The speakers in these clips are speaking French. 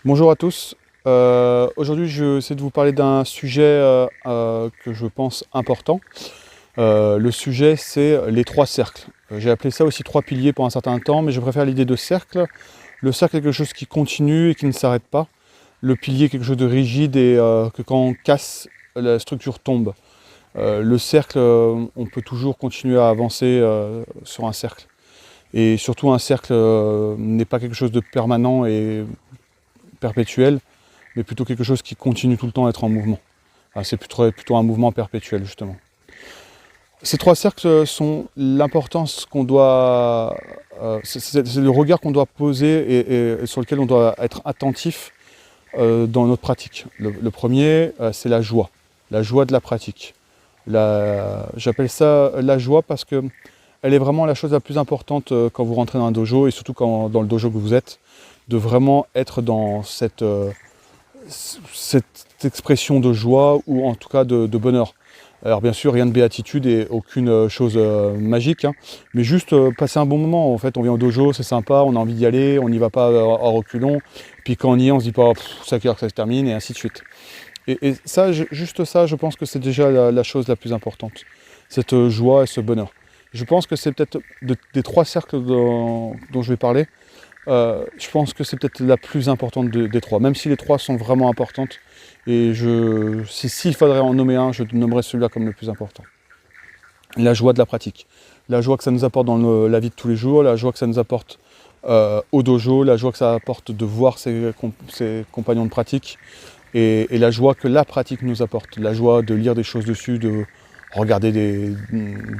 Bonjour à tous. Aujourd'hui, je vais essayer de vous parler d'un sujet que je pense important. Le sujet, c'est les trois cercles. J'ai appelé ça aussi trois piliers pour un certain temps, mais je préfère l'idée de cercle. Le cercle est quelque chose qui continue et qui ne s'arrête pas. Le pilier est quelque chose de rigide et que quand on casse, la structure tombe. Le cercle, on peut toujours continuer à avancer sur un cercle. Et surtout, un cercle n'est pas quelque chose de permanent et perpétuel, mais plutôt quelque chose qui continue tout le temps à être en mouvement. C'est plutôt un mouvement perpétuel, justement. Ces trois cercles sont l'importance qu'on doit... c'est le regard qu'on doit poser et sur lequel on doit être attentif dans notre pratique. Le premier, c'est la joie de la pratique. J'appelle ça la joie parce que elle est vraiment la chose la plus importante quand vous rentrez dans un dojo, et surtout dans le dojo que vous êtes, de vraiment être dans cette expression de joie, ou en tout cas de bonheur. Alors bien sûr, rien de béatitude et aucune chose magique, hein, mais juste passer un bon moment. En fait, on vient au dojo, c'est sympa, on a envie d'y aller, on n'y va pas en reculons, puis quand on y est, on se dit pas c'est à quelle heure que ça se termine, et ainsi de suite. Et ça, juste ça, je pense que c'est déjà la chose la plus importante, cette joie et ce bonheur. Je pense que c'est peut-être des trois cercles dont je vais parler, je pense que c'est peut-être la plus importante des trois, même si les trois sont vraiment importantes. Et s'il faudrait en nommer un, je nommerais celui-là comme le plus important. La joie de la pratique. La joie que ça nous apporte dans la vie de tous les jours, la joie que ça nous apporte au dojo, la joie que ça apporte de voir ses compagnons de pratique, et la joie que la pratique nous apporte. La joie de lire des choses dessus, de regarder des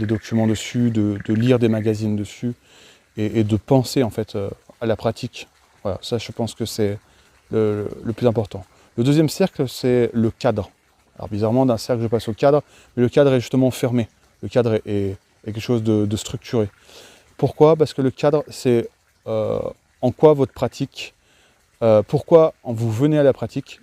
documents dessus, de lire des magazines dessus, et de penser en fait à la pratique. Voilà, ça je pense que c'est le plus important. Le deuxième cercle, c'est le cadre. Alors bizarrement, d'un cercle je passe au cadre, mais le cadre est justement fermé. Le cadre est quelque chose de structuré. Pourquoi? Parce que le cadre, c'est en quoi votre pratique, pourquoi vous venez à la pratique,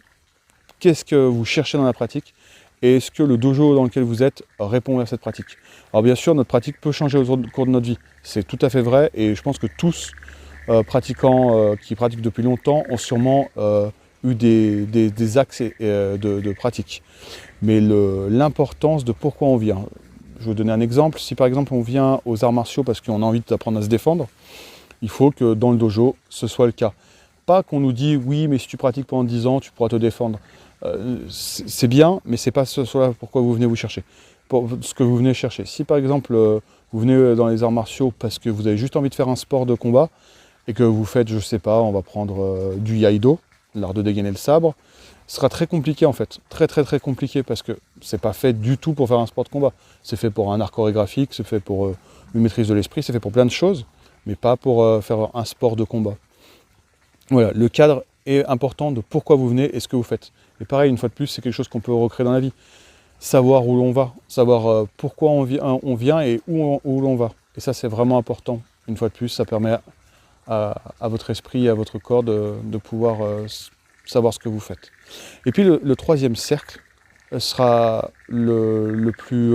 qu'est-ce que vous cherchez dans la pratique, et est-ce que le dojo dans lequel vous êtes répond à cette pratique. Alors bien sûr, notre pratique peut changer au cours de notre vie. C'est tout à fait vrai, et je pense que tous, pratiquants qui pratiquent depuis longtemps, ont sûrement eu des axes de pratique. Mais l'importance de pourquoi on vient. Je vais vous donner un exemple. Si par exemple on vient aux arts martiaux parce qu'on a envie d'apprendre à se défendre, il faut que dans le dojo, ce soit le cas. Pas qu'on nous dit oui, mais si tu pratiques pendant 10 ans, tu pourras te défendre. C'est bien, mais c'est pas cela pourquoi vous venez vous chercher. Pour ce que vous venez chercher. Si par exemple vous venez dans les arts martiaux parce que vous avez juste envie de faire un sport de combat, et que vous faites, je sais pas, on va prendre du Iaido, l'art de dégainer le sabre, ce sera très compliqué en fait, très compliqué, parce que c'est pas fait du tout pour faire un sport de combat. C'est fait pour un art chorégraphique, c'est fait pour une maîtrise de l'esprit, c'est fait pour plein de choses, mais pas pour faire un sport de combat. Voilà, le cadre est important de pourquoi vous venez et ce que vous faites. Et pareil, une fois de plus, c'est quelque chose qu'on peut recréer dans la vie. Savoir où l'on va, savoir pourquoi on vient et où l'on va. Et ça, c'est vraiment important. Une fois de plus, ça permet à votre esprit et à votre corps de pouvoir savoir ce que vous faites. Et puis le troisième cercle sera le plus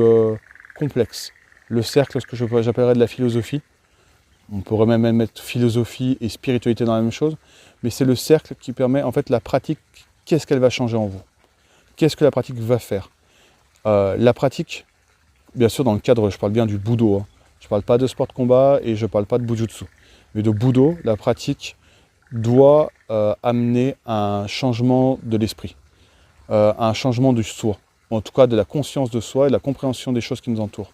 complexe. Le cercle, ce que j'appellerais de la philosophie. On pourrait même mettre philosophie et spiritualité dans la même chose, mais c'est le cercle qui permet, en fait, la pratique, qu'est-ce qu'elle va changer en vous? Qu'est-ce que la pratique va faire? La pratique, bien sûr, dans le cadre, je parle bien du Budo, hein. Je ne parle pas de sport de combat et je ne parle pas de Bujutsu. Mais de Budo, la pratique doit amener un changement de l'esprit, un changement du soi, en tout cas de la conscience de soi et de la compréhension des choses qui nous entourent.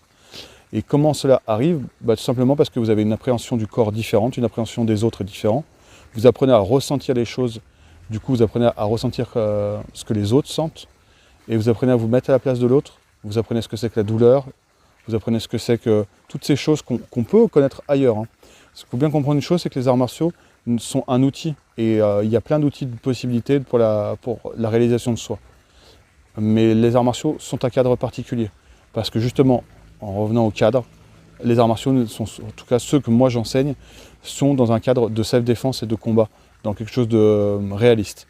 Et comment cela arrive? Tout simplement parce que vous avez une appréhension du corps différente, une appréhension des autres différente. Vous apprenez à ressentir les choses, du coup vous apprenez à ressentir ce que les autres sentent, et vous apprenez à vous mettre à la place de l'autre, vous apprenez ce que c'est que la douleur, vous apprenez ce que c'est que toutes ces choses qu'on peut connaître ailleurs, hein. Ce qu'il faut bien comprendre une chose, c'est que les arts martiaux sont un outil, et il y a plein d'outils de possibilités pour la réalisation de soi. Mais les arts martiaux sont un cadre particulier, parce que justement, en revenant au cadre, les arts martiaux, sont, en tout cas ceux que moi j'enseigne, sont dans un cadre de self-défense et de combat, dans quelque chose de réaliste.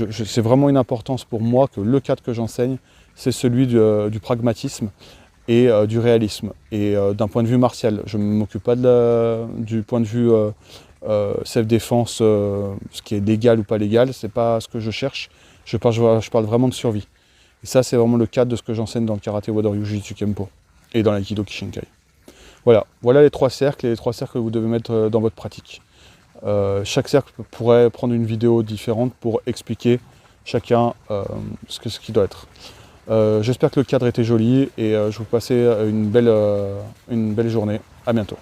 C'est vraiment une importance pour moi que le cadre que j'enseigne, c'est celui du pragmatisme et du réalisme. Et d'un point de vue martial, je ne m'occupe pas du point de vue self-défense, ce qui est légal ou pas légal, c'est pas ce que je cherche. Je parle vraiment de survie. Et ça, c'est vraiment le cadre de ce que j'enseigne dans le karaté Wado-ryu Jiu-Jitsu Kempo et dans l'aïkido Kishinkai. Voilà les 3 cercles et les 3 cercles que vous devez mettre dans votre pratique. Chaque cercle pourrait prendre une vidéo différente pour expliquer chacun ce qui doit être. J'espère que le cadre était joli et je vous passe une belle journée. À bientôt.